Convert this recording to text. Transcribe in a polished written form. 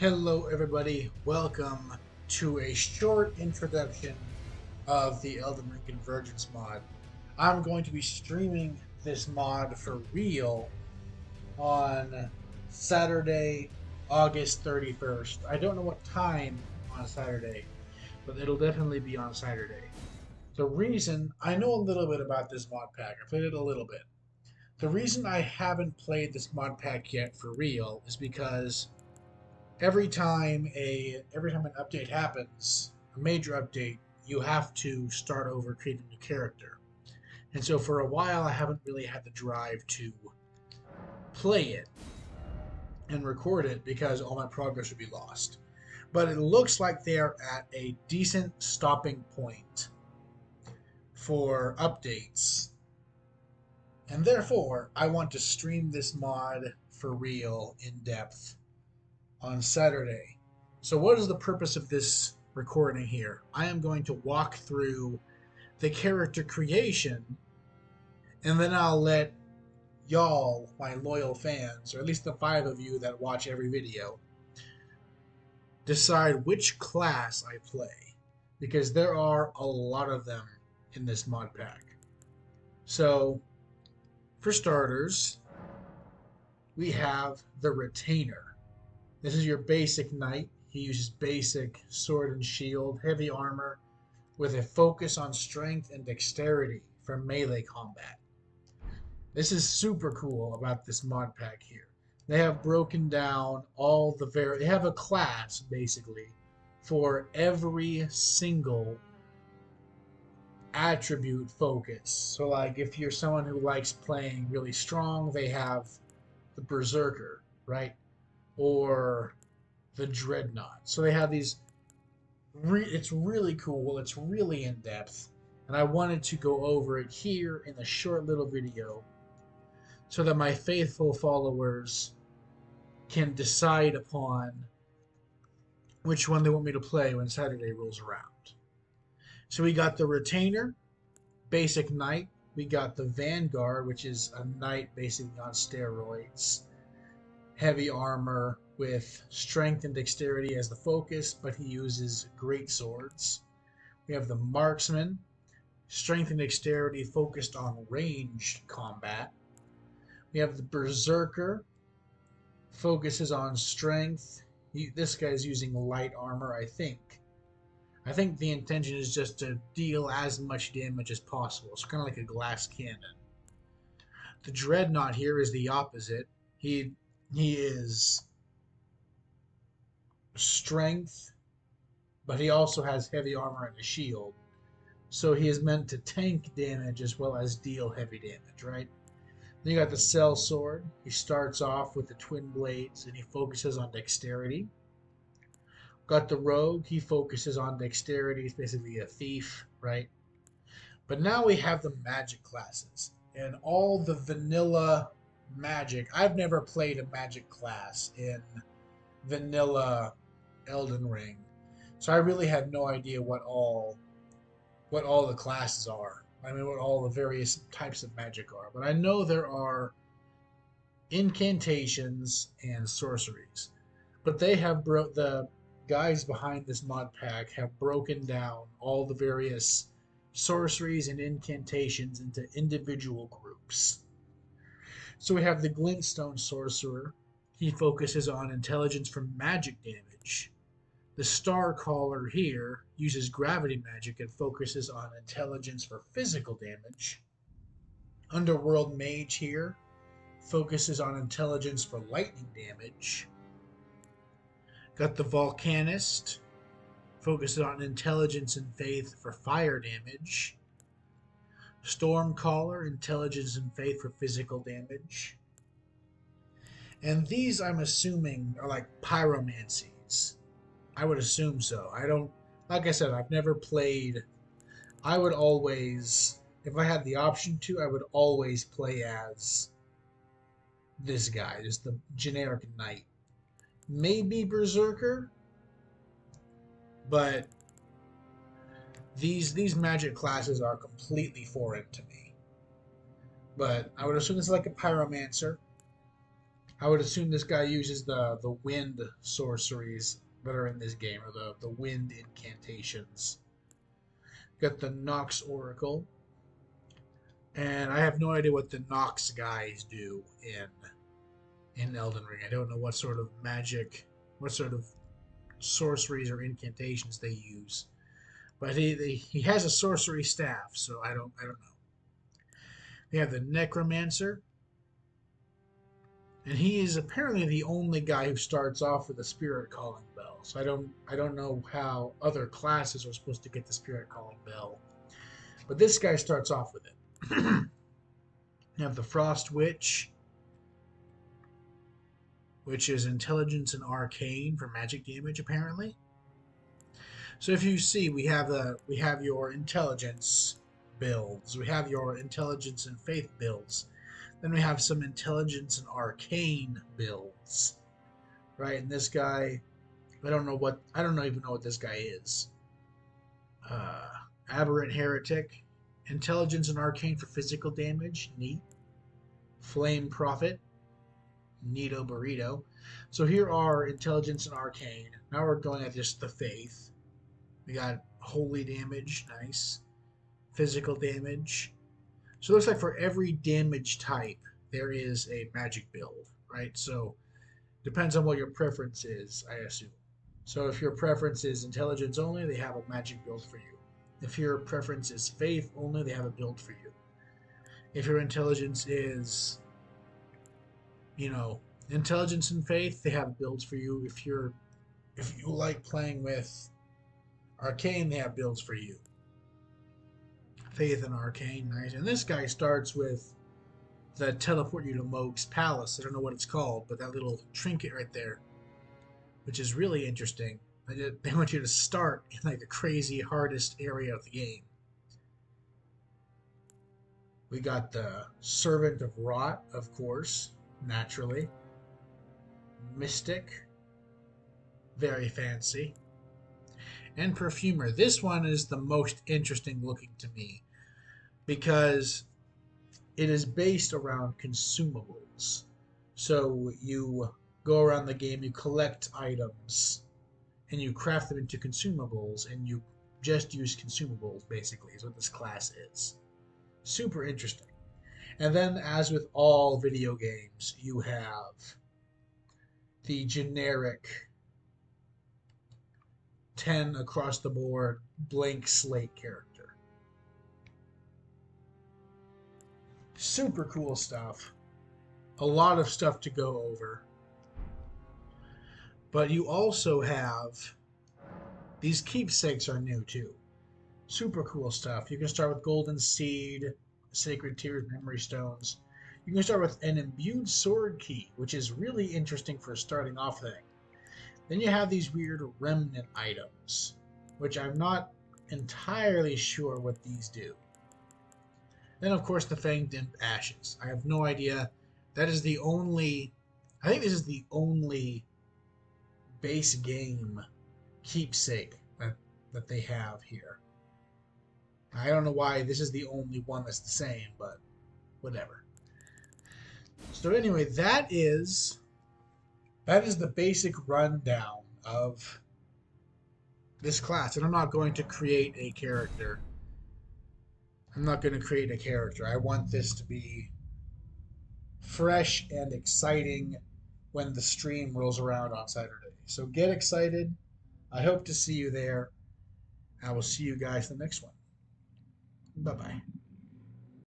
Hello, everybody. Welcome to a short introduction of the Elden Ring Convergence mod. I'm going to be streaming this mod for real on Saturday, August 31st. I don't know what time on Saturday, but it'll definitely be on Saturday. The reason I know a little bit about this mod pack, I played it a little bit. The reason I haven't played this mod pack yet for real is because every time an update happens, a major update, you have to start over creating a character. And so for a while I haven't really had the drive to play it and record it because all my progress would be lost. But it looks like they are at a decent stopping point for updates. And therefore, I want to stream this mod for real in depth on Saturday. So, what is the purpose of this recording here? I am going to walk through the character creation, and then I'll let y'all, my loyal fans, or at least the 5 of you that watch every video, decide which class I play. Because there are a lot of them in this mod pack. So, for starters, we have the Retainer. This is your basic knight. He uses basic sword and shield, heavy armor, with a focus on strength and dexterity for melee combat. This is super cool about this mod pack here. They have broken down they have a class basically for every single attribute focus. So like if you're someone who likes playing really strong, they have the Berserker, right? Or the Dreadnought. So they have these. It's really cool. It's really in depth, and I wanted to go over it here in a short little video, so that my faithful followers can decide upon which one they want me to play when Saturday rolls around. So we got the Retainer, basic knight. We got the Vanguard, which is a knight basically on steroids. Heavy armor with strength and dexterity as the focus, but he uses great swords. We have the Marksman, strength and dexterity focused on ranged combat. We have the Berserker, focuses on strength. This guy's using light armor, I think. I think the intention is just to deal as much damage as possible. It's kind of like a glass cannon. The Dreadnought here is the opposite. He is strength, but he also has heavy armor and a shield. So he is meant to tank damage as well as deal heavy damage, right? Then you got the Cell Sword. He starts off with the twin blades and he focuses on dexterity. Got the Rogue. He focuses on dexterity. He's basically a thief, right? But now we have the magic classes and all the vanilla magic. I've never played a magic class in vanilla Elden Ring, so I really have no idea what all the classes are. I mean, what all the various types of magic are. But I know there are incantations and sorceries. But the guys behind this mod pack have broken down all the various sorceries and incantations into individual groups. So we have the Glintstone Sorcerer. He focuses on intelligence for magic damage. The Star Caller here uses gravity magic and focuses on intelligence for physical damage. Underworld Mage here focuses on intelligence for lightning damage. Got the Volcanist, focuses on intelligence and faith for fire damage. Stormcaller, intelligence and faith for physical damage. And these, I'm assuming, are like pyromancies. I would assume so. I don't, like I said, I've never played. I would always, if I had the option to, I would always play as this guy, just the generic knight. Maybe Berserker, but these magic classes are completely foreign to me. But I would assume it's like a pyromancer. I would assume this guy uses the wind sorceries that are in this game, or the wind incantations. Got the Nox Oracle, and I have no idea what the Nox guys do in Elden Ring. I don't know what sort of magic, what sort of sorceries or incantations they use. But he has a sorcery staff, so I don't know. We have the Necromancer, and he is apparently the only guy who starts off with a spirit calling bell. So I don't know how other classes are supposed to get the spirit calling bell, but this guy starts off with it. You have the Frost Witch, which is intelligence and arcane for magic damage apparently. So if you see, we have your intelligence builds, we have your intelligence and faith builds, then we have some intelligence and arcane builds, right? And this guy, I don't even know what this guy is. Uh, Aberrant Heretic, intelligence and arcane for physical damage, neat. Flame Prophet, neato burrito. So here are intelligence and arcane. Now we're going at just the faith. We got holy damage, nice. Physical damage. So it looks like for every damage type, there is a magic build, right? So depends on what your preference is, I assume. So if your preference is intelligence only, they have a magic build for you. If your preference is faith only, they have a build for you. If your intelligence is, intelligence and faith, they have builds for you. If you like playing with arcane, they have builds for you. Faith and arcane, nice. And this guy starts with the teleport you to Moog's Palace. I don't know what it's called, but that little trinket right there, which is really interesting. They want you to start in like the crazy hardest area of the game. We got the Servant of Rot, of course, naturally. Mystic, very fancy. And Perfumer. This one is the most interesting looking to me because it is based around consumables. So you go around the game, you collect items, and you craft them into consumables, and you just use consumables, basically, is what this class is. Super interesting. And then, as with all video games, you have the generic 10 across the board blank slate character. Super cool stuff. A lot of stuff to go over. But you also have these keepsakes are new too. Super cool stuff. You can start with Golden Seed, Sacred Tears, Memory Stones. You can start with an Imbued Sword Key, which is really interesting for a starting off thing. Then you have these weird remnant items, which I'm not entirely sure what these do. Then, of course, the Fanged Imp Ashes. I have no idea. That is the only... I think this is the only base game keepsake that they have here. I don't know why this is the only one that's the same, but whatever. So anyway, that is the basic rundown of this class. And I'm not going to create a character. I want this to be fresh and exciting when the stream rolls around on Saturday. So get excited. I hope to see you there. I will see you guys in the next one. Bye-bye.